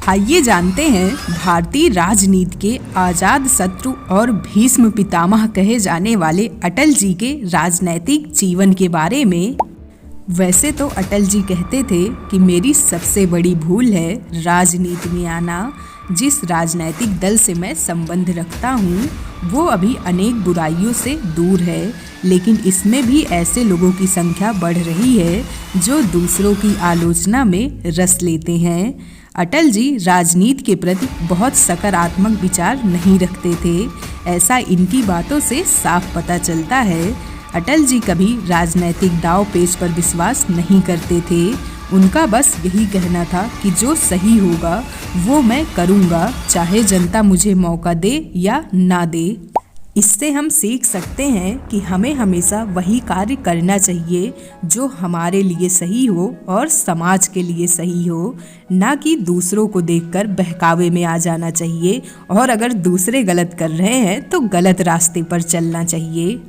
आइए जानते हैं भारतीय राजनीति के आजाद शत्रु और भीष्म पितामह कहे जाने वाले अटल जी के राजनैतिक जीवन के बारे में। वैसे तो अटल जी कहते थे कि मेरी सबसे बड़ी भूल है राजनीति में आना। जिस राजनैतिक दल से मैं संबंध रखता हूँ वो अभी अनेक बुराइयों से दूर है, लेकिन इसमें भी ऐसे लोगों की संख्या बढ़ रही है जो दूसरों की आलोचना में रस लेते हैं। अटल जी राजनीति के प्रति बहुत सकारात्मक विचार नहीं रखते थे, ऐसा इनकी बातों से साफ पता चलता है। अटल जी कभी राजनैतिक दाव पेच पर विश्वास नहीं करते थे। उनका बस यही कहना था कि जो सही होगा वो मैं करूँगा, चाहे जनता मुझे मौका दे या ना दे। इससे हम सीख सकते हैं कि हमें हमेशा वही कार्य करना चाहिए जो हमारे लिए सही हो और समाज के लिए सही हो, ना कि दूसरों को देखकर बहकावे में आ जाना चाहिए और अगर दूसरे गलत कर रहे हैं तो गलत रास्ते पर चलना चाहिए।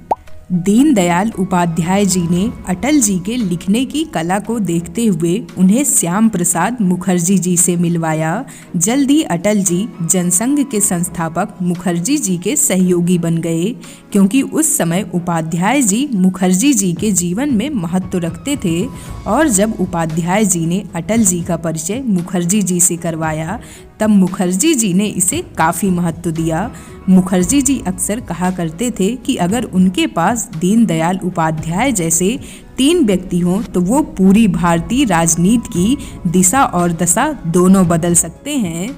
दीनदयाल उपाध्याय जी ने अटल जी के लिखने की कला को देखते हुए उन्हें श्याम प्रसाद मुखर्जी जी से मिलवाया। जल्द ही अटल जी जनसंघ के संस्थापक मुखर्जी जी के सहयोगी बन गए, क्योंकि उस समय उपाध्याय जी मुखर्जी जी के जीवन में महत्व रखते थे और जब उपाध्याय जी ने अटल जी का परिचय मुखर्जी जी से करवाया तब मुखर्जी जी ने इसे काफ़ी महत्व दिया। मुखर्जी जी अक्सर कहा करते थे कि अगर उनके पास दीनदयाल उपाध्याय जैसे 3 व्यक्ति हों तो वो पूरी भारतीय राजनीति की दिशा और दशा दोनों बदल सकते हैं।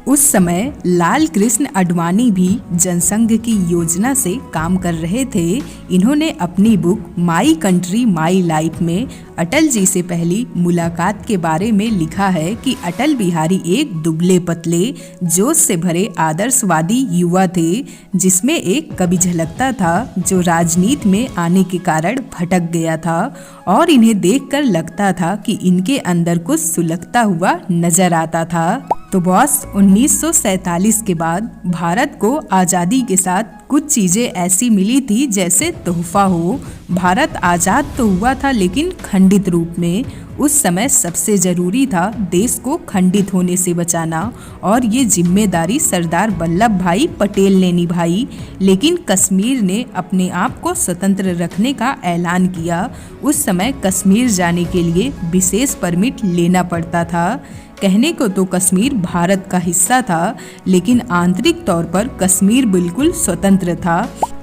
उस समय लाल कृष्ण आडवाणी भी जनसंघ की योजना से काम कर रहे थे। इन्होंने अपनी book my country my life में अटल जी से पहली मुलाकात के बारे में लिखा है कि अटल बिहारी एक दुबले पतले जोश से भरे आदर्शवादी युवा थे, जिसमें एक कवि झलकता था जो राजनीति में आने के कारण भटक गया था और इन्हें देखकर लगता था कि इनके अंदर कुछ सुलगता हुआ नजर आता था। तो बॉस 1947 के बाद भारत को आज़ादी के साथ कुछ चीज़ें ऐसी मिली थी जैसे तोहफा हो। भारत आज़ाद तो हुआ था लेकिन खंडित रूप में। उस समय सबसे ज़रूरी था देश को खंडित होने से बचाना और ये जिम्मेदारी सरदार वल्लभ भाई पटेल ने निभाई। लेकिन कश्मीर ने अपने आप को स्वतंत्र रखने का ऐलान किया। उस समय कश्मीर जाने के लिए विशेष परमिट लेना पड़ता था। कहने को तो कश्मीर भारत का हिस्सा था, लेकिन आंतरिक तौर पर कश्मीर बिल्कुल स्वतंत्र था।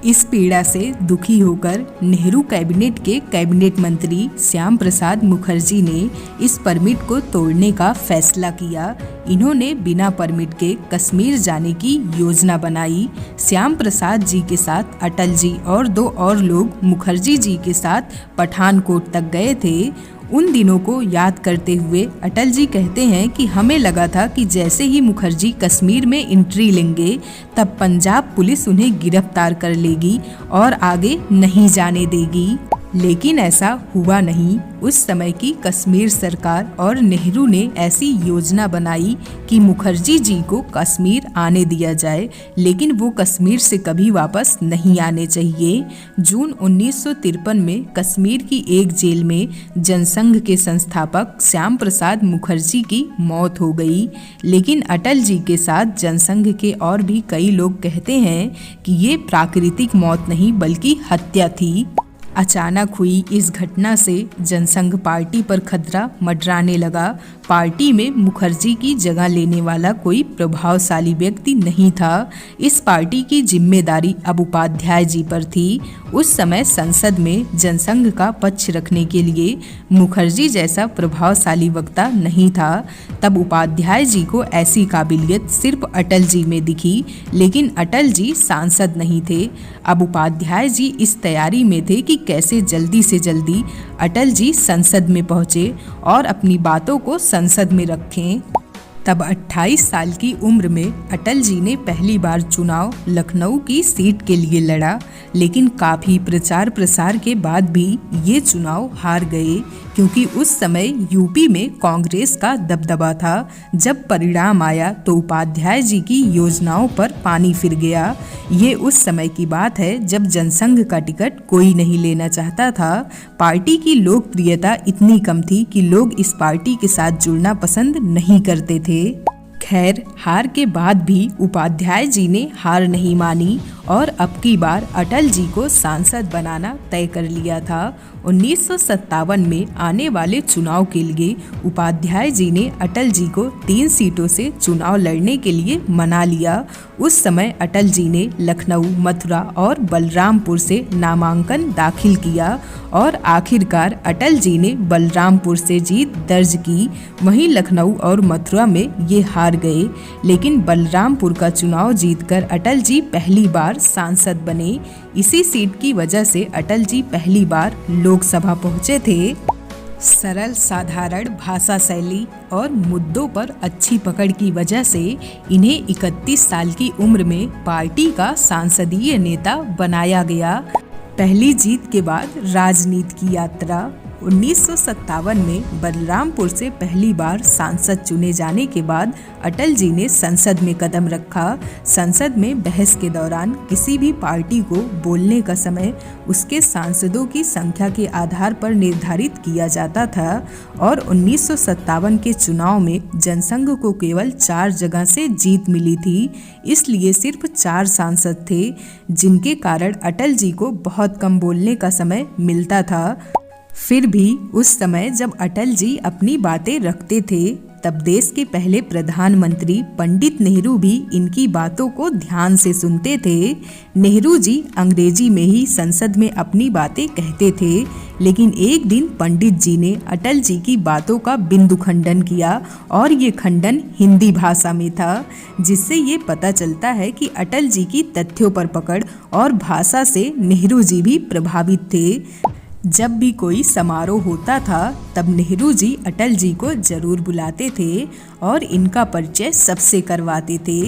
इस पीड़ा से दुखी होकर नेहरू कैबिनेट के कैबिनेट मंत्री श्याम प्रसाद मुखर्जी ने इस परमिट को तोड़ने का फैसला किया। इन्होंने बिना परमिट के कश्मीर जाने की योजना बनाई। श्याम प्रसाद जी के साथ अटल जी और 2 और लोग मुखर्जी जी के साथ पठानकोट तक गए थे। उन दिनों को याद करते हुए अटल जी कहते हैं कि हमें लगा था कि जैसे ही मुखर्जी कश्मीर में एंट्री लेंगे तब पंजाब पुलिस उन्हें गिरफ्तार कर लेगी और आगे नहीं जाने देगी, लेकिन ऐसा हुआ नहीं। उस समय की कश्मीर सरकार और नेहरू ने ऐसी योजना बनाई कि मुखर्जी जी को कश्मीर आने दिया जाए, लेकिन वो कश्मीर से कभी वापस नहीं आने चाहिए। जून 1953 में कश्मीर की एक जेल में जनसंघ के संस्थापक श्याम प्रसाद मुखर्जी की मौत हो गई, लेकिन अटल जी के साथ जनसंघ के और भी कई लोग कहते हैं कि ये प्राकृतिक मौत नहीं बल्कि हत्या थी। अचानक हुई इस घटना से जनसंघ पार्टी पर खतरा मंडराने लगा। पार्टी में मुखर्जी की जगह लेने वाला कोई प्रभावशाली व्यक्ति नहीं था। इस पार्टी की जिम्मेदारी अब उपाध्याय जी पर थी। उस समय संसद में जनसंघ का पक्ष रखने के लिए मुखर्जी जैसा प्रभावशाली वक्ता नहीं था। तब उपाध्याय जी को ऐसी काबिलियत सिर्फ अटल जी में दिखी, लेकिन अटल जी सांसद नहीं थे। अब उपाध्याय जी इस तैयारी में थे कि कैसे जल्दी से जल्दी अटल जी संसद में पहुंचे और अपनी बातों को संसद में रखें। तब 28 साल की उम्र में अटल जी ने पहली बार चुनाव लखनऊ की सीट के लिए लड़ा, लेकिन काफ़ी प्रचार प्रसार के बाद भी ये चुनाव हार गए, क्योंकि उस समय यूपी में कांग्रेस का दबदबा था। जब परिणाम आया तो उपाध्याय जी की योजनाओं पर पानी फिर गया। ये उस समय की बात है जब जनसंघ का टिकट कोई नहीं लेना चाहता था। पार्टी की लोकप्रियता इतनी कम थी कि लोग इस पार्टी के साथ जुड़ना पसंद नहीं करते थे। खैर, हार के बाद भी उपाध्याय जी ने हार नहीं मानी और अब की बार अटल जी को सांसद बनाना तय कर लिया था। 1957 में आने वाले चुनाव के लिए उपाध्याय जी ने अटल जी को 3 सीटों से चुनाव लड़ने के लिए मना लिया। उस समय अटल जी ने लखनऊ, मथुरा और बलरामपुर से नामांकन दाखिल किया और आखिरकार अटल जी ने बलरामपुर से जीत दर्ज की। वहीं लखनऊ और मथुरा में ये हार गए, लेकिन बलरामपुर का चुनाव जीतकर अटल जी पहली बार सांसद बने। इसी सीट की वजह से अटल जी पहली बार लोकसभा पहुंचे थे। सरल साधारण भाषा शैली और मुद्दों पर अच्छी पकड़ की वजह से इन्हें 31 साल की उम्र में पार्टी का सांसदीय नेता बनाया गया। पहली जीत के बाद राजनीति की यात्रा। 1957 में बलरामपुर से पहली बार सांसद चुने जाने के बाद अटल जी ने संसद में कदम रखा। संसद में बहस के दौरान किसी भी पार्टी को बोलने का समय उसके सांसदों की संख्या के आधार पर निर्धारित किया जाता था और 1957 के चुनाव में जनसंघ को केवल 4 जगह से जीत मिली थी। इसलिए सिर्फ 4 सांसद थे, जिनके कारण अटल जी को बहुत कम बोलने का समय मिलता था। फिर भी उस समय जब अटल जी अपनी बातें रखते थे, तब देश के पहले प्रधानमंत्री पंडित नेहरू भी इनकी बातों को ध्यान से सुनते थे। नेहरू जी अंग्रेजी में ही संसद में अपनी बातें कहते थे, लेकिन एक दिन पंडित जी ने अटल जी की बातों का बिंदु खंडन किया और ये खंडन हिंदी भाषा में था, जिससे ये पता चलता है कि अटल जी की तथ्यों पर पकड़ और भाषा से नेहरू जी भी प्रभावित थे। जब भी कोई समारोह होता था तब नेहरू जी अटल जी को जरूर बुलाते थे और इनका परिचय सबसे करवाते थे।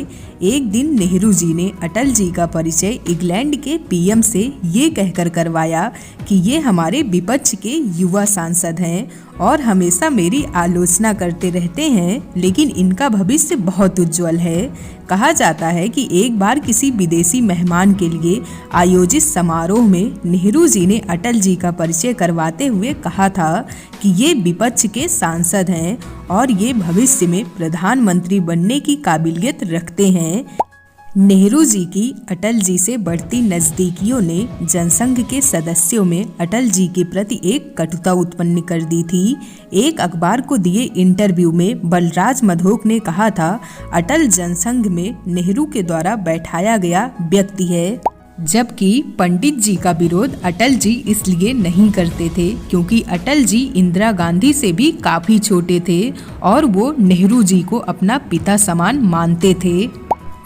एक दिन नेहरू जी ने अटल जी का परिचय इंग्लैंड के पीएम से ये कहकर करवाया कि ये हमारे विपक्ष के युवा सांसद हैं और हमेशा मेरी आलोचना करते रहते हैं, लेकिन इनका भविष्य बहुत उज्जवल है। कहा जाता है कि एक बार किसी विदेशी मेहमान के लिए आयोजित समारोह में नेहरू जी ने अटल जी का परिचय करवाते हुए कहा था कि ये विपक्ष के सांसद हैं और ये भविष्य में प्रधानमंत्री बनने की काबिलियत रखते हैं। नेहरू जी की अटल जी से बढ़ती नज़दीकियों ने जनसंघ के सदस्यों में अटल जी के प्रति एक कटुता उत्पन्न कर दी थी। एक अखबार को दिए इंटरव्यू में बलराज मधोक ने कहा था, अटल जनसंघ में नेहरू के द्वारा बैठाया गया व्यक्ति है। जबकि पंडित जी का विरोध अटल जी इसलिए नहीं करते थे क्योंकि अटल जी इंदिरा गांधी से भी काफ़ी छोटे थे और वो नेहरू जी को अपना पिता समान मानते थे।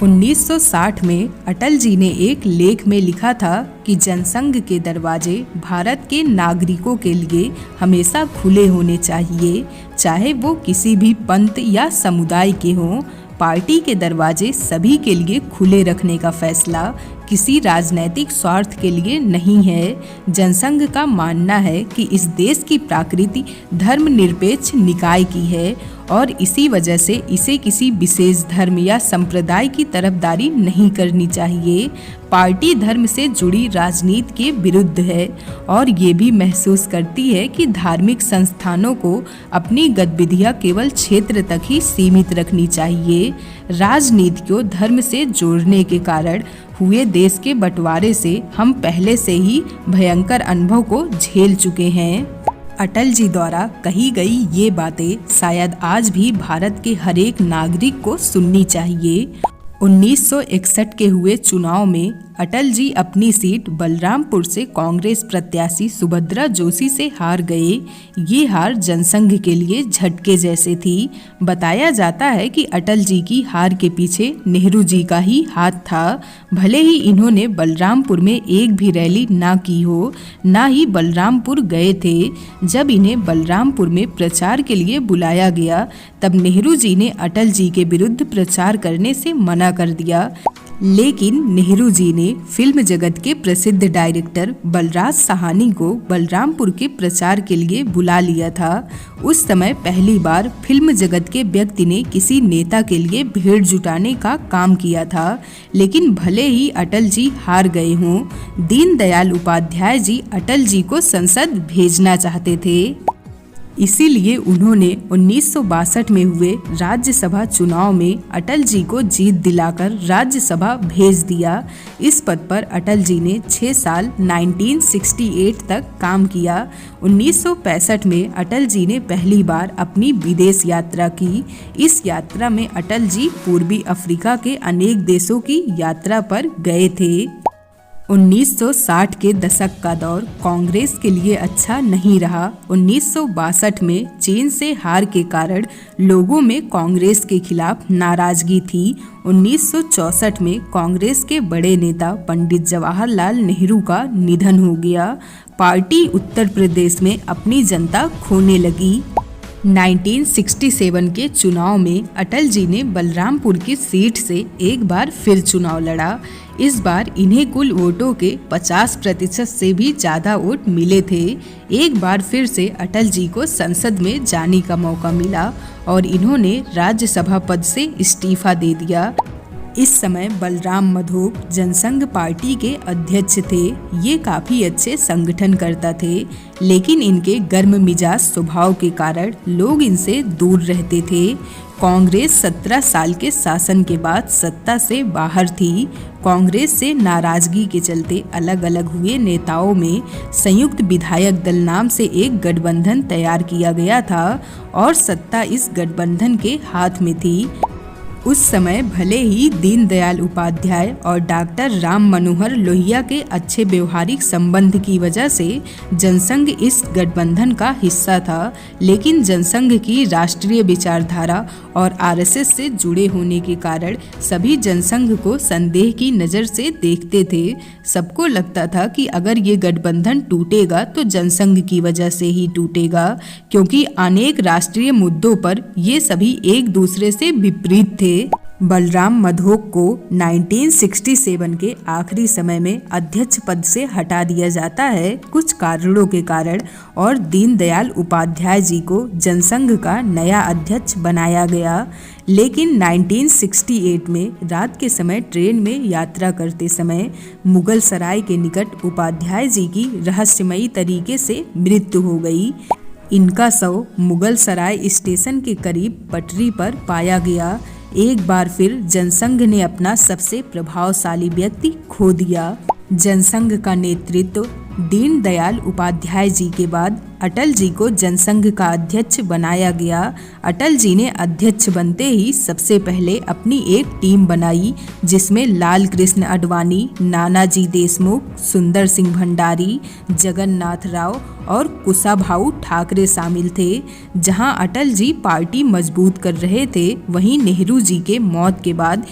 1960 में अटल जी ने एक लेख में लिखा था कि जनसंघ के दरवाजे भारत के नागरिकों के लिए हमेशा खुले होने चाहिए, चाहे वो किसी भी पंथ या समुदाय के हों। पार्टी के दरवाजे सभी के लिए खुले रखने का फैसला किसी राजनैतिक स्वार्थ के लिए नहीं है। जनसंघ का मानना है कि इस देश की प्रकृति धर्मनिरपेक्ष निकाय की है और इसी वजह से इसे किसी विशेष धर्म या संप्रदाय की तरफदारी नहीं करनी चाहिए। पार्टी धर्म से जुड़ी राजनीति के विरुद्ध है और ये भी महसूस करती है कि धार्मिक संस्थानों को अपनी गतिविधियां केवल क्षेत्र तक ही सीमित रखनी चाहिए। राजनीति को धर्म से जोड़ने के कारण हुए देश के बंटवारे से हम पहले से ही भयंकर अनुभव को झेल चुके हैं। अटल जी द्वारा कही गई ये बातें शायद आज भी भारत के हर एक नागरिक को सुननी चाहिए। 1961 के हुए चुनाव में अटल जी अपनी सीट बलरामपुर से कांग्रेस प्रत्याशी सुभद्रा जोशी से हार गए। ये हार जनसंघ के लिए झटके जैसे थी। बताया जाता है कि अटल जी की हार के पीछे नेहरू जी का ही हाथ था। भले ही इन्होंने बलरामपुर में एक भी रैली ना की हो, ना ही बलरामपुर गए थे। जब इन्हें बलरामपुर में प्रचार के लिए बुलाया गया तब नेहरू जी ने अटल जी के विरुद्ध प्रचार करने से मना कर दिया। लेकिन नेहरू जी ने फिल्म जगत के प्रसिद्ध डायरेक्टर बलराज साहनी को बलरामपुर के प्रचार के लिए बुला लिया था। उस समय पहली बार फिल्म जगत के व्यक्ति ने किसी नेता के लिए भीड़ जुटाने का काम किया था। लेकिन भले ही अटल जी हार गए हों, दीनदयाल उपाध्याय जी अटल जी को संसद भेजना चाहते थे। इसीलिए उन्होंने 1962 में हुए राज्यसभा चुनाव में अटल जी को जीत दिलाकर राज्यसभा भेज दिया। इस पद पर अटल जी ने 6 साल 1968 तक काम किया। 1965 में अटल जी ने पहली बार अपनी विदेश यात्रा की। इस यात्रा में अटल जी पूर्वी अफ्रीका के अनेक देशों की यात्रा पर गए थे। 1960 के दशक का दौर कांग्रेस के लिए अच्छा नहीं रहा। 1962 में चीन से हार के कारण लोगों में कांग्रेस के खिलाफ नाराजगी थी। 1964 में कांग्रेस के बड़े नेता पंडित जवाहरलाल नेहरू का निधन हो गया। पार्टी उत्तर प्रदेश में अपनी जनता खोने लगी। 1967 के चुनाव में अटल जी ने बलरामपुर की सीट से एक बार फिर चुनाव लड़ा। इस बार इन्हें कुल वोटों के 50% से भी ज़्यादा वोट मिले थे। एक बार फिर से अटल जी को संसद में जाने का मौका मिला और इन्होंने राज्यसभा पद से इस्तीफा दे दिया। इस समय बलराम मधोक जनसंघ पार्टी के अध्यक्ष थे। ये काफ़ी अच्छे संगठनकर्ता थे, लेकिन इनके गर्म मिजाज स्वभाव के कारण लोग इनसे दूर रहते थे। कांग्रेस 17 साल के शासन के बाद सत्ता से बाहर थी। कांग्रेस से नाराजगी के चलते अलग अलग हुए नेताओं में संयुक्त विधायक दल नाम से एक गठबंधन तैयार किया गया था और सत्ता इस गठबंधन के हाथ में थी। उस समय भले ही दीनदयाल उपाध्याय और डॉक्टर राम मनोहर लोहिया के अच्छे व्यवहारिक संबंध की वजह से जनसंघ इस गठबंधन का हिस्सा था, लेकिन जनसंघ की राष्ट्रीय विचारधारा और आरएसएस से जुड़े होने के कारण सभी जनसंघ को संदेह की नज़र से देखते थे। सबको लगता था कि अगर ये गठबंधन टूटेगा तो जनसंघ की वजह से ही टूटेगा, क्योंकि अनेक राष्ट्रीय मुद्दों पर ये सभी एक दूसरे से विपरीत थे। बलराम मधोक को 1967 के आखिरी समय में अध्यक्ष पद से हटा दिया जाता है कुछ कारणों के कारण, और दीनदयाल उपाध्याय जी को जनसंघ का नया अध्यक्ष बनाया गया। लेकिन 1968 में रात के समय ट्रेन में यात्रा करते समय मुगल सराय के निकट उपाध्याय जी की रहस्यमयी तरीके से मृत्यु हो गई। इनका शव मुगल सराय स्टेशन के करीब पटरी पर पाया गया। एक बार फिर जनसंघ ने अपना सबसे प्रभावशाली व्यक्ति खो दिया। जनसंघ का नेतृत्व दीनदयाल उपाध्याय जी के बाद अटल जी को जनसंघ का अध्यक्ष बनाया गया। अटल जी ने अध्यक्ष बनते ही सबसे पहले अपनी एक टीम बनाई, जिसमें लाल कृष्ण आडवाणी, नानाजी देशमुख, सुंदर सिंह भंडारी, जगन्नाथ राव और कुशाभाऊ ठाकरे शामिल थे। जहां अटल जी पार्टी मजबूत कर रहे थे, वहीं नेहरू जी के मौत के बाद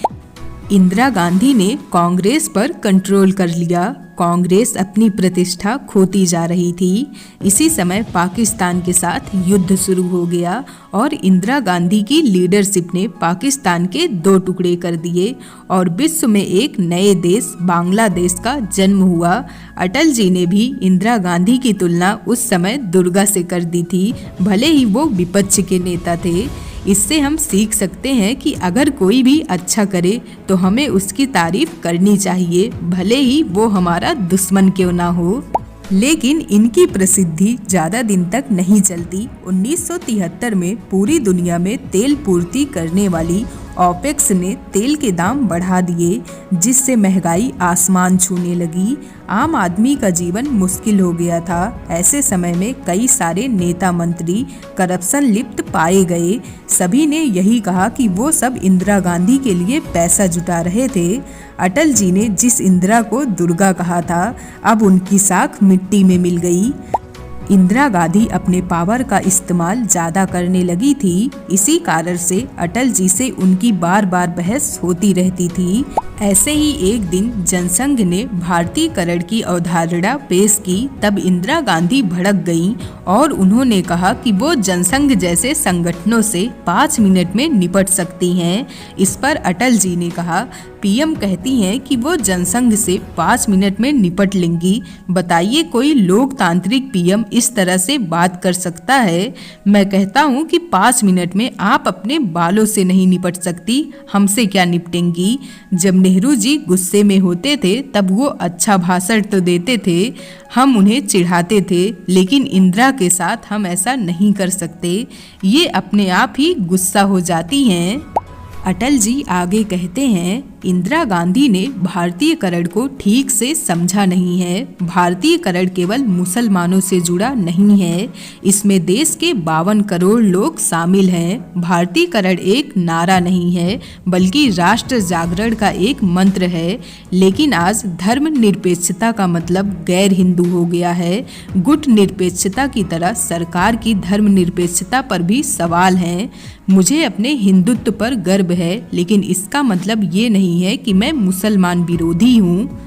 इंदिरा गांधी ने कांग्रेस पर कंट्रोल कर लिया। कांग्रेस अपनी प्रतिष्ठा खोती जा रही थी। इसी समय पाकिस्तान के साथ युद्ध शुरू हो गया और इंदिरा गांधी की लीडरशिप ने पाकिस्तान के 2 टुकड़े कर दिए और विश्व में एक नए देश बांग्लादेश का जन्म हुआ। अटल जी ने भी इंदिरा गांधी की तुलना उस समय दुर्गा से कर दी थी, भले ही वो विपक्ष के नेता थे। इससे हम सीख सकते हैं कि अगर कोई भी अच्छा करे तो हमें उसकी तारीफ करनी चाहिए, भले ही वो हमारा दुश्मन क्यों ना हो। लेकिन इनकी प्रसिद्धि ज़्यादा दिन तक नहीं चलती। 1973 में पूरी दुनिया में तेल पूर्ति करने वाली ओपेक्स ने तेल के दाम बढ़ा दिए, जिससे महंगाई आसमान छूने लगी। आम आदमी का जीवन मुश्किल हो गया था। ऐसे समय में कई सारे नेता मंत्री करप्शन लिप्त पाए गए। सभी ने यही कहा कि वो सब इंदिरा गांधी के लिए पैसा जुटा रहे थे। अटल जी ने जिस इंदिरा को दुर्गा कहा था, अब उनकी साख मिट्टी में मिल गई। इंदिरा गांधी अपने पावर का इस्तेमाल ज़्यादा करने लगी थी। इसी कारण से अटल जी से उनकी बार बार बहस होती रहती थी। ऐसे ही एक दिन जनसंघ ने भारतीयकरण की अवधारणा पेश की, तब इंदिरा गांधी भड़क गईं और उन्होंने कहा कि वो जनसंघ जैसे संगठनों से 5 मिनट में निपट सकती हैं। इस पर अटल जी ने कहा, पीएम कहती हैं कि वो जनसंघ से 5 मिनट में निपट लेंगी। बताइए कोई लोकतांत्रिक पीएम इस तरह से बात कर सकता है? मैं कहता हूँ कि 5 मिनट में आप अपने बालों से नहीं निपट सकती, हमसे क्या निपटेंगी। जब नेहरू जी गुस्से में होते थे तब वो अच्छा भाषण तो देते थे, हम उन्हें चिढ़ाते थे, लेकिन इंदिरा के साथ हम ऐसा नहीं कर सकते। ये अपने आप ही गुस्सा हो जाती हैं। अटल जी आगे कहते हैं, इंदिरा गांधी ने भारतीयकरण को ठीक से समझा नहीं है। भारतीयकरण केवल मुसलमानों से जुड़ा नहीं है, इसमें देश के 52 करोड़ लोग शामिल हैं। भारतीयकरण एक नारा नहीं है बल्कि राष्ट्र जागरण का एक मंत्र है। लेकिन आज धर्मनिरपेक्षता का मतलब गैर हिंदू हो गया है। गुट निरपेक्षता की तरह सरकार की धर्मनिरपेक्षता पर भी सवाल हैं। मुझे अपने हिंदुत्व पर गर्व है, लेकिन इसका मतलब ये नहीं है कि मैं मुसलमान विरोधी हूँ।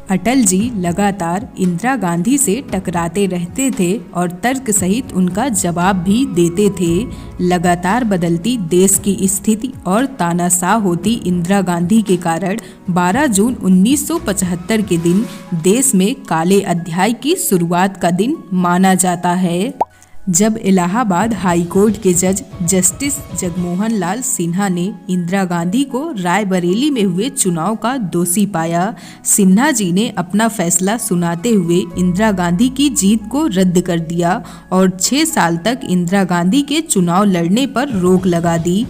अटल जी लगातार इंदिरा गांधी से टकराते रहते थे और तर्क सहित उनका जवाब भी देते थे। लगातार बदलती देश की स्थिति और तानाशाह होती इंदिरा गांधी के कारण 12 जून 1975 के दिन देश में काले अध्याय की शुरुआत का दिन माना जाता है। जब इलाहाबाद हाई कोर्ट के जज जस्टिस जगमोहन लाल सिन्हा ने इंदिरा गांधी को रायबरेली में हुए चुनाव का दोषी पाया, सिन्हा जी ने अपना फैसला सुनाते हुए इंदिरा गांधी की जीत को रद्द कर दिया और 6 साल तक इंदिरा गांधी के चुनाव लड़ने पर रोक लगा दी।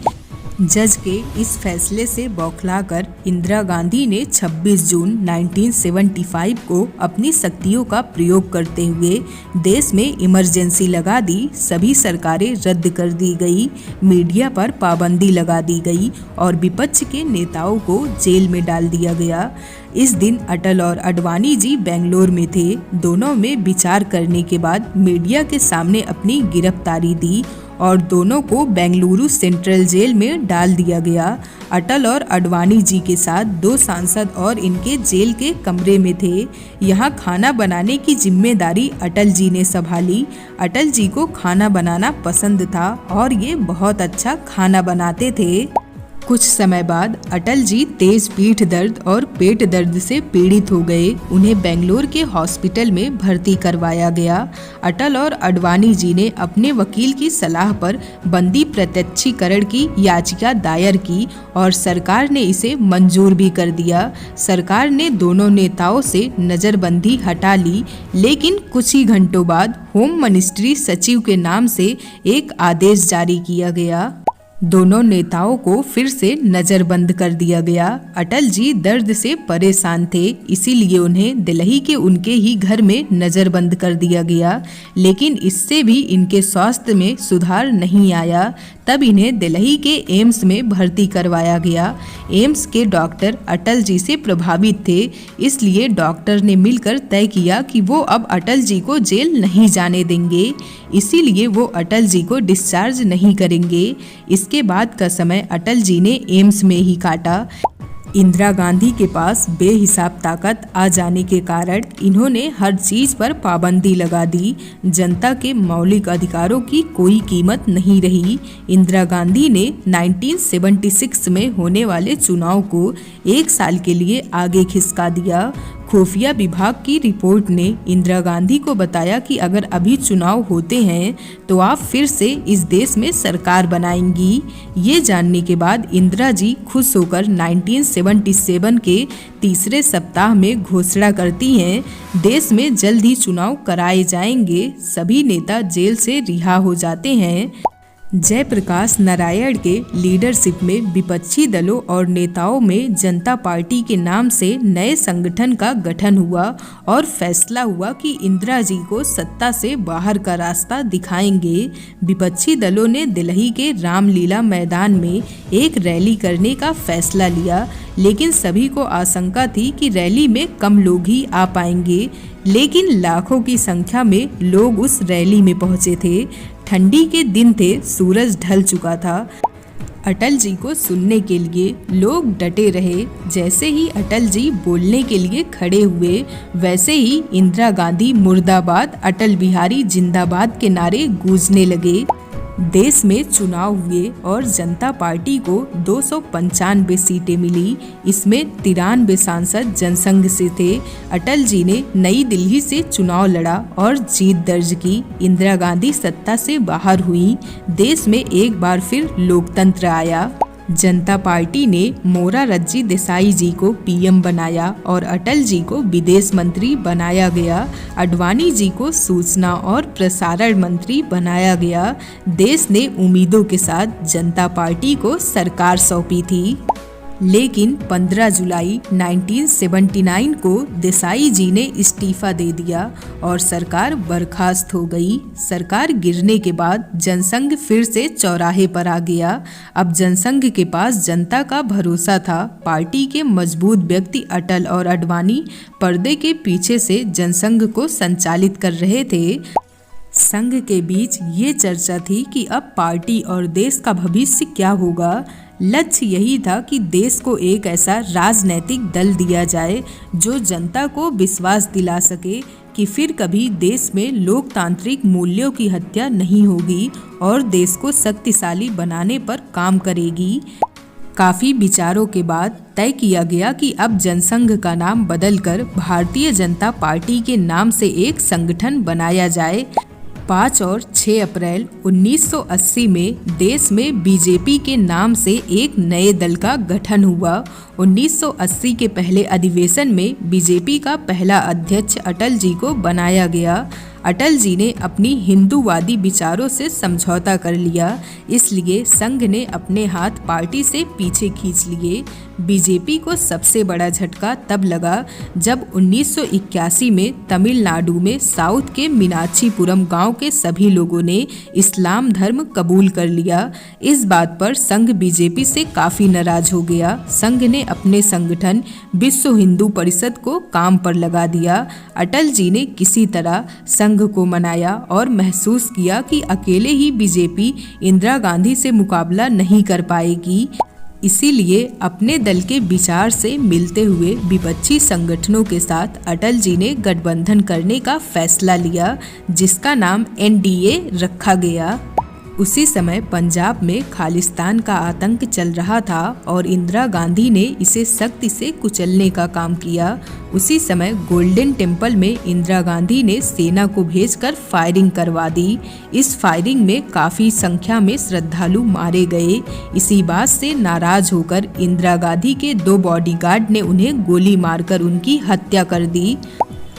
जज के इस फैसले से बौखलाकर इंदिरा गांधी ने 26 जून 1975 को अपनी शक्तियों का प्रयोग करते हुए देश में इमरजेंसी लगा दी। सभी सरकारें रद्द कर दी गई, मीडिया पर पाबंदी लगा दी गई और विपक्ष के नेताओं को जेल में डाल दिया गया। इस दिन अटल और आडवाणी जी बेंगलोर में थे। दोनों में विचार करने के बाद मीडिया के सामने अपनी गिरफ्तारी दी और दोनों को बेंगलुरु सेंट्रल जेल में डाल दिया गया। अटल और आडवाणी जी के साथ 2 सांसद और इनके जेल के कमरे में थे। यहाँ खाना बनाने की जिम्मेदारी अटल जी ने संभाली। अटल जी को खाना बनाना पसंद था और ये बहुत अच्छा खाना बनाते थे। कुछ समय बाद अटल जी तेज पीठ दर्द और पेट दर्द से पीड़ित हो गए। उन्हें बेंगलोर के हॉस्पिटल में भर्ती करवाया गया। अटल और आडवाणी जी ने अपने वकील की सलाह पर बंदी प्रत्यक्षीकरण की याचिका दायर की और सरकार ने इसे मंजूर भी कर दिया। सरकार ने दोनों नेताओं से नज़रबंदी हटा ली, लेकिन कुछ ही घंटों बाद होम मिनिस्ट्री सचिव के नाम से एक आदेश जारी किया गया। दोनों नेताओं को फिर से नजरबंद कर दिया गया। अटल जी दर्द से परेशान थे, इसीलिए उन्हें दिल्ली के उनके ही घर में नजरबंद कर दिया गया, लेकिन इससे भी इनके स्वास्थ्य में सुधार नहीं आया। तब इन्हें दिल्ली के एम्स में भर्ती करवाया गया। एम्स के डॉक्टर अटल जी से प्रभावित थे, इसलिए डॉक्टर ने मिलकर तय किया कि वो अब अटल जी को जेल नहीं जाने देंगे, इसीलिए वो अटल जी को डिस्चार्ज नहीं करेंगे। इसके बाद का समय अटल जी ने एम्स में ही काटा। इंदिरा गांधी के पास बेहिसाब ताकत आ जाने के कारण इन्होंने हर चीज़ पर पाबंदी लगा दी। जनता के मौलिक अधिकारों की कोई कीमत नहीं रही। इंदिरा गांधी ने 1976 में होने वाले चुनाव को 1 साल के लिए आगे खिसका दिया। खुफिया विभाग की रिपोर्ट ने इंदिरा गांधी को बताया कि अगर अभी चुनाव होते हैं तो आप फिर से इस देश में सरकार बनाएंगी। ये जानने के बाद इंदिरा जी खुश होकर 1977 के तीसरे सप्ताह में घोषणा करती हैं, देश में जल्द ही चुनाव कराए जाएंगे। सभी नेता जेल से रिहा हो जाते हैं। जयप्रकाश नारायण के लीडरशिप में विपक्षी दलों और नेताओं में जनता पार्टी के नाम से नए संगठन का गठन हुआ और फैसला हुआ कि इंदिरा जी को सत्ता से बाहर का रास्ता दिखाएंगे। विपक्षी दलों ने दिल्ली के रामलीला मैदान में एक रैली करने का फैसला लिया, लेकिन सभी को आशंका थी कि रैली में कम लोग ही आ पाएंगे, लेकिन लाखों की संख्या में लोग उस रैली में पहुंचे थे। ठंडी के दिन थे, सूरज ढल चुका था। अटल जी को सुनने के लिए लोग डटे रहे। जैसे ही अटल जी बोलने के लिए खड़े हुए, वैसे ही इंदिरा गांधी मुर्दाबाद, अटल बिहारी जिंदाबाद के नारे गूंजने लगे। देश में चुनाव हुए और जनता पार्टी को 295 सीटें मिली। इसमें 93 सांसद जनसंघ से थे। अटल जी ने नई दिल्ली से चुनाव लड़ा और जीत दर्ज की। इंदिरा गांधी सत्ता से बाहर हुई। देश में एक बार फिर लोकतंत्र आया। जनता पार्टी ने मोरारजी देसाई जी को पीएम बनाया और अटल जी को विदेश मंत्री बनाया गया। आडवाणी जी को सूचना और प्रसारण मंत्री बनाया गया। देश ने उम्मीदों के साथ जनता पार्टी को सरकार सौंपी थी। लेकिन 15 जुलाई 1979 को देसाई जी ने इस्तीफा दे दिया और सरकार बर्खास्त हो गई। सरकार गिरने के बाद जनसंघ फिर से चौराहे पर आ गया। अब जनसंघ के पास जनता का भरोसा था। पार्टी के मजबूत व्यक्ति अटल और आडवाणी पर्दे के पीछे से जनसंघ को संचालित कर रहे थे। संघ के बीच ये चर्चा थी कि अब पार्टी और देश का भविष्य क्या होगा। लक्ष्य यही था कि देश को एक ऐसा राजनैतिक दल दिया जाए जो जनता को विश्वास दिला सके कि फिर कभी देश में लोकतांत्रिक मूल्यों की हत्या नहीं होगी और देश को शक्तिशाली बनाने पर काम करेगी। काफ़ी विचारों के बाद तय किया गया कि अब जनसंघ का नाम बदलकर भारतीय जनता पार्टी के नाम से एक संगठन बनाया जाए। 5 और 6 अप्रैल 1980 में देश में बीजेपी के नाम से एक नए दल का गठन हुआ। 1980 के पहले अधिवेशन में बीजेपी का पहला अध्यक्ष अटल जी को बनाया गया। अटल जी ने अपनी हिंदूवादी विचारों से समझौता कर लिया, इसलिए संघ ने अपने हाथ पार्टी से पीछे खींच लिए। बीजेपी को सबसे बड़ा झटका तब लगा जब 1981 में तमिलनाडु में साउथ के मीनाक्षीपुरम गांव के सभी लोगों ने इस्लाम धर्म कबूल कर लिया। इस बात पर संघ बीजेपी से काफ़ी नाराज हो गया। संघ ने अपने संगठन विश्व हिंदू परिषद को काम पर लगा दिया। अटल जी ने किसी तरह संघ को मनाया और महसूस किया कि अकेले ही बीजेपी इंदिरा गांधी से मुकाबला नहीं कर पाएगी। इसीलिए अपने दल के विचार से मिलते हुए विपक्षी संगठनों के साथ अटल जी ने गठबंधन करने का फैसला लिया, जिसका नाम एनडीए रखा गया। उसी समय पंजाब में खालिस्तान का आतंक चल रहा था और इंदिरा गांधी ने इसे सख्ती से कुचलने का काम किया। उसी समय गोल्डन टेम्पल में इंदिरा गांधी ने सेना को भेजकर फायरिंग करवा दी। इस फायरिंग में काफ़ी संख्या में श्रद्धालु मारे गए। इसी बात से नाराज होकर इंदिरा गांधी के 2 बॉडीगार्ड ने उन्हें गोली मारकर उनकी हत्या कर दी।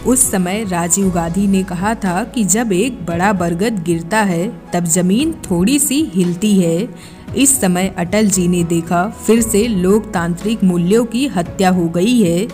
उस समय राजीव गांधी ने कहा था कि जब एक बड़ा बरगद गिरता है तब जमीन थोड़ी सी हिलती है। इस समय अटल जी ने देखा फिर से लोकतांत्रिक मूल्यों की हत्या हो गई है।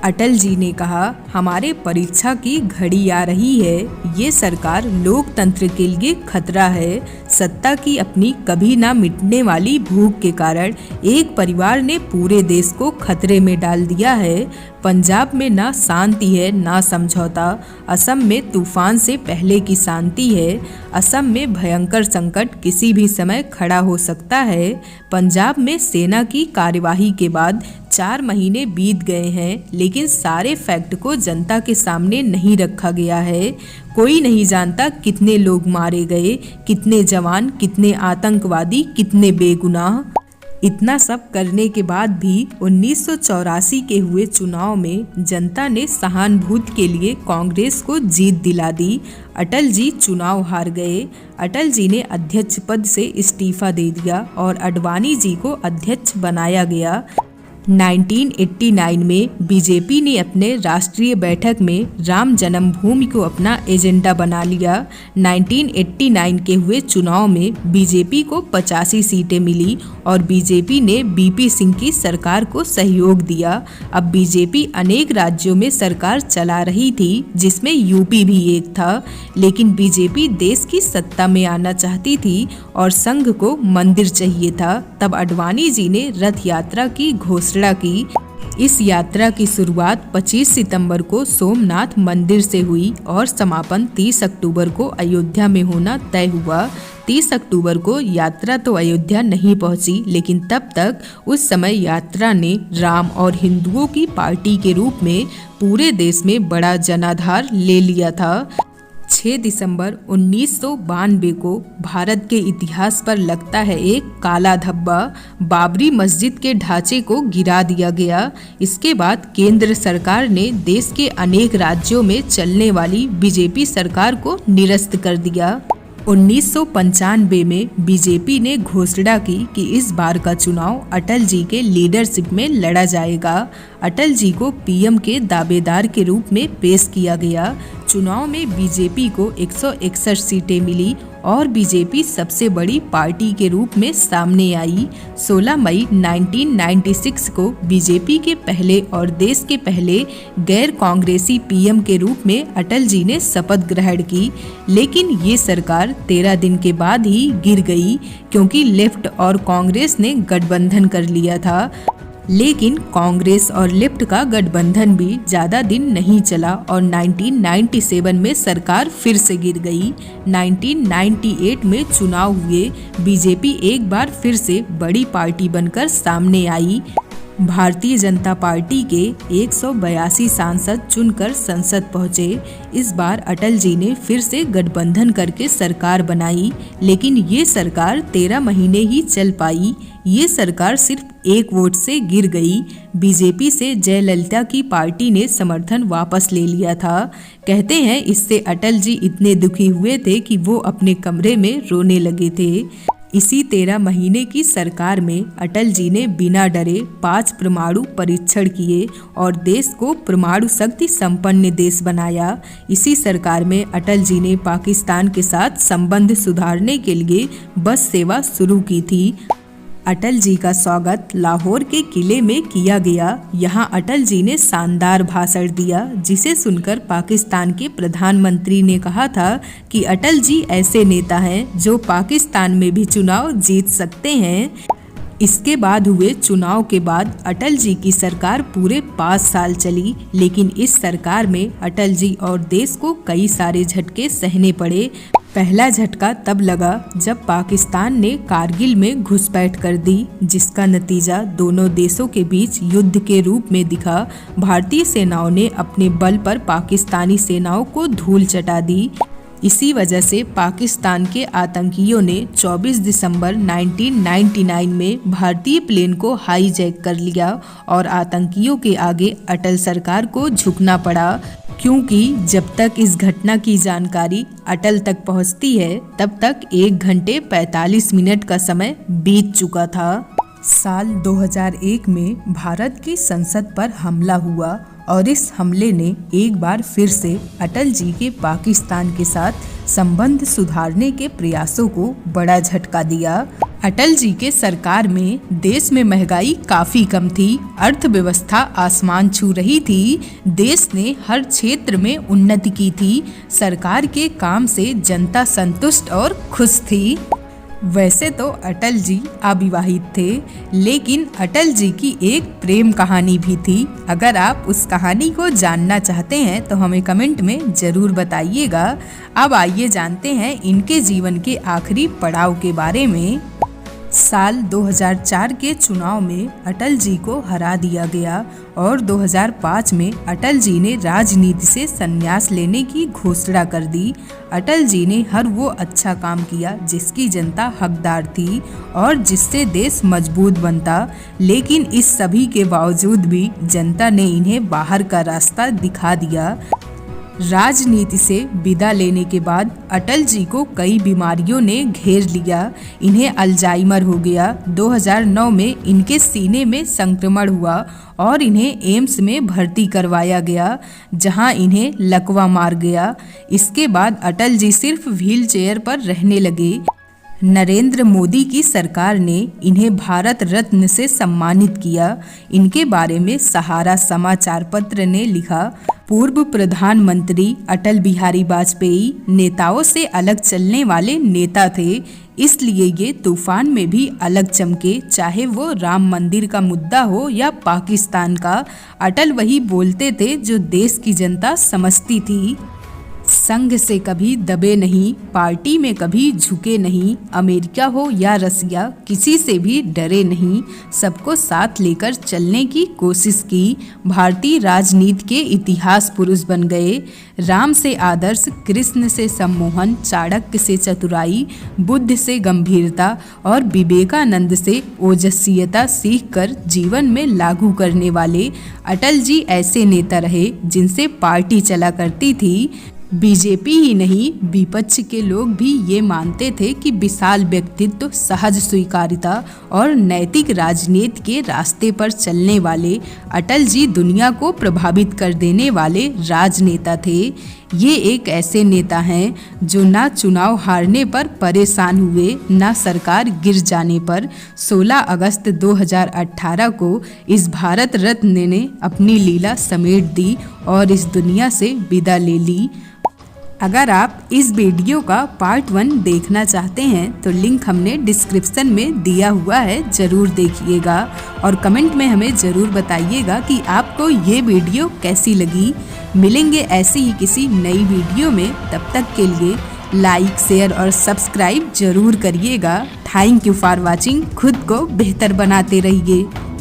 अटल जी ने कहा, हमारे परीक्षा की घड़ी आ रही है। ये सरकार लोकतंत्र के लिए खतरा है। सत्ता की अपनी कभी ना मिटने वाली भूख के कारण एक परिवार ने पूरे देश को खतरे में डाल दिया है। पंजाब में ना शांति है ना समझौता। असम में तूफान से पहले की शांति है। असम में भयंकर संकट किसी भी समय खड़ा हो सकता है। पंजाब में सेना की कार्यवाही के बाद 4 महीने बीत गए हैं, लेकिन सारे फैक्ट को जनता के सामने नहीं रखा गया है। कोई नहीं जानता कितने लोग मारे गए, कितने जवान, कितने आतंकवादी, कितने बेगुनाह। इतना सब करने के बाद भी 1984 के हुए चुनाव में जनता ने सहानुभूति के लिए कांग्रेस को जीत दिला दी। अटल जी चुनाव हार गए। अटल जी ने अध्यक्ष पद से इस्तीफा दे दिया और आडवाणी जी को अध्यक्ष बनाया गया। 1989 में बीजेपी ने अपने राष्ट्रीय बैठक में राम जन्मभूमि को अपना एजेंडा बना लिया। 1989 के हुए चुनाव में बीजेपी को 85 सीटें मिली और बीजेपी ने बीपी सिंह की सरकार को सहयोग दिया। अब बीजेपी अनेक राज्यों में सरकार चला रही थी, जिसमें यूपी भी एक था, लेकिन बीजेपी देश की सत्ता में आना चाहती थी और संघ को मंदिर चाहिए था। तब आडवाणी जी ने रथ यात्रा की घोषणा की। इस यात्रा की शुरुआत 25 सितंबर को सोमनाथ मंदिर से हुई और समापन 30 अक्टूबर को अयोध्या में होना तय हुआ। 30 अक्टूबर को यात्रा तो अयोध्या नहीं पहुंची, लेकिन तब तक उस समय यात्रा ने राम और हिंदुओं की पार्टी के रूप में पूरे देश में बड़ा जनाधार ले लिया था। 6 दिसंबर 1992 को भारत के इतिहास पर लगता है एक काला धब्बा। बाबरी मस्जिद के ढांचे को गिरा दिया गया। इसके बाद केंद्र सरकार ने देश के अनेक राज्यों में चलने वाली बीजेपी सरकार को निरस्त कर दिया। 1995 में बीजेपी ने घोषणा की कि इस बार का चुनाव अटल जी के लीडरशिप में लड़ा जाएगा। अटल जी को पीएम के दावेदार के रूप में पेश किया गया। चुनाव में बीजेपी को 161 सीटें मिली और बीजेपी सबसे बड़ी पार्टी के रूप में सामने आई। 16 मई 1996 को बीजेपी के पहले और देश के पहले गैर कांग्रेसी पीएम के रूप में अटल जी ने शपथ ग्रहण की। लेकिन ये सरकार 13 दिन के बाद ही गिर गई क्योंकि लेफ्ट और कांग्रेस ने गठबंधन कर लिया था। लेकिन कांग्रेस और लेफ्ट का गठबंधन भी ज़्यादा दिन नहीं चला और 1997 में सरकार फिर से गिर गई। 1998 में चुनाव हुए। बीजेपी एक बार फिर से बड़ी पार्टी बनकर सामने आई। भारतीय जनता पार्टी के 182 सांसद चुनकर संसद पहुंचे। इस बार अटल जी ने फिर से गठबंधन करके सरकार बनाई, लेकिन ये सरकार 13 महीने ही चल पाई। ये सरकार सिर्फ एक वोट से गिर गई। बीजेपी से जयललिता की पार्टी ने समर्थन वापस ले लिया था। कहते हैं इससे अटल जी इतने दुखी हुए थे कि वो अपने कमरे में रोने लगे थे। इसी 13 महीने की सरकार में अटल जी ने बिना डरे 5 परमाणु परीक्षण किए और देश को परमाणु शक्ति संपन्न देश बनाया। इसी सरकार में अटल जी ने पाकिस्तान के साथ संबंध सुधारने के लिए बस सेवा शुरू की थी। अटल जी का स्वागत लाहौर के किले में किया गया। यहाँ अटल जी ने शानदार भाषण दिया, जिसे सुनकर पाकिस्तान के प्रधानमंत्री ने कहा था कि अटल जी ऐसे नेता हैं जो पाकिस्तान में भी चुनाव जीत सकते हैं। इसके बाद हुए चुनाव के बाद अटल जी की सरकार पूरे 5 साल चली, लेकिन इस सरकार में अटल जी और देश को कई सारे झटके सहने पड़े। पहला झटका तब लगा जब पाकिस्तान ने कारगिल में घुसपैठ कर दी, जिसका नतीजा दोनों देशों के बीच युद्ध के रूप में दिखा। भारतीय सेनाओं ने अपने बल पर पाकिस्तानी सेनाओं को धूल चटा दी। इसी वजह से पाकिस्तान के आतंकियों ने 24 दिसंबर 1999 में भारतीय प्लेन को हाईजैक कर लिया और आतंकियों के आगे अटल सरकार को झुकना पड़ा, क्योंकि जब तक इस घटना की जानकारी अटल तक पहुंचती है तब तक 1 घंटे 45 मिनट का समय बीत चुका था। साल 2001 में भारत की संसद पर हमला हुआ और इस हमले ने एक बार फिर से अटल जी के पाकिस्तान के साथ संबंध सुधारने के प्रयासों को बड़ा झटका दिया। अटल जी के सरकार में देश में महंगाई काफी कम थी, अर्थव्यवस्था आसमान छू रही थी, देश ने हर क्षेत्र में उन्नति की थी। सरकार के काम से जनता संतुष्ट और खुश थी। वैसे तो अटल जी अविवाहित थे, लेकिन अटल जी की एक प्रेम कहानी भी थी। अगर आप उस कहानी को जानना चाहते हैं तो हमें कमेंट में ज़रूर बताइएगा। अब आइए जानते हैं इनके जीवन के आखिरी पड़ाव के बारे में। साल 2004 के चुनाव में अटल जी को हरा दिया गया और 2005 में अटल जी ने राजनीति से संन्यास लेने की घोषणा कर दी। अटल जी ने हर वो अच्छा काम किया जिसकी जनता हकदार थी और जिससे देश मजबूत बनता, लेकिन इस सभी के बावजूद भी जनता ने इन्हें बाहर का रास्ता दिखा दिया। राजनीति से विदा लेने के बाद अटल जी को कई बीमारियों ने घेर लिया। इन्हें अल्जाइमर हो गया। 2009 में इनके सीने में संक्रमण हुआ और इन्हें एम्स में भर्ती करवाया गया, जहां इन्हें लकवा मार गया। इसके बाद अटल जी सिर्फ व्हील चेयर पर रहने लगे। नरेंद्र मोदी की सरकार ने इन्हें भारत रत्न से सम्मानित किया। इनके बारे में सहारा समाचार पत्र ने लिखा, पूर्व प्रधानमंत्री अटल बिहारी वाजपेयी नेताओं से अलग चलने वाले नेता थे, इसलिए ये तूफान में भी अलग चमके, चाहे वो राम मंदिर का मुद्दा हो या पाकिस्तान का। अटल वही बोलते थे जो देश की जनता समझती थी। संघ से कभी दबे नहीं, पार्टी में कभी झुके नहीं, अमेरिका हो या रसिया किसी से भी डरे नहीं, सबको साथ लेकर चलने की कोशिश की, भारतीय राजनीति के इतिहास पुरुष बन गए, राम से आदर्श, कृष्ण से सम्मोहन, चाणक्य से चतुराई, बुद्ध से गंभीरता और विवेकानंद से ओजस्वीयता सीखकर जीवन में लागू करने वाले अटल जी ऐसे नेता रहे जिनसे पार्टी चला करती थी। बीजेपी ही नहीं, विपक्ष के लोग भी ये मानते थे कि विशाल व्यक्तित्व, सहज स्वीकारिता और नैतिक राजनीति के रास्ते पर चलने वाले अटल जी दुनिया को प्रभावित कर देने वाले राजनेता थे। ये एक ऐसे नेता हैं जो ना चुनाव हारने पर परेशान हुए, ना सरकार गिर जाने पर 16 अगस्त 2018 को इस भारत रत्न ने अपनी लीला समेट दी और इस दुनिया से विदा ले ली। अगर आप इस वीडियो का पार्ट 1 देखना चाहते हैं तो लिंक हमने डिस्क्रिप्शन में दिया हुआ है, ज़रूर देखिएगा और कमेंट में हमें ज़रूर बताइएगा कि आपको ये वीडियो कैसी लगी। मिलेंगे ऐसी ही किसी नई वीडियो में, तब तक के लिए लाइक, शेयर और सब्सक्राइब ज़रूर करिएगा। Thank you for watching. खुद को बेहतर बनाते रहिए।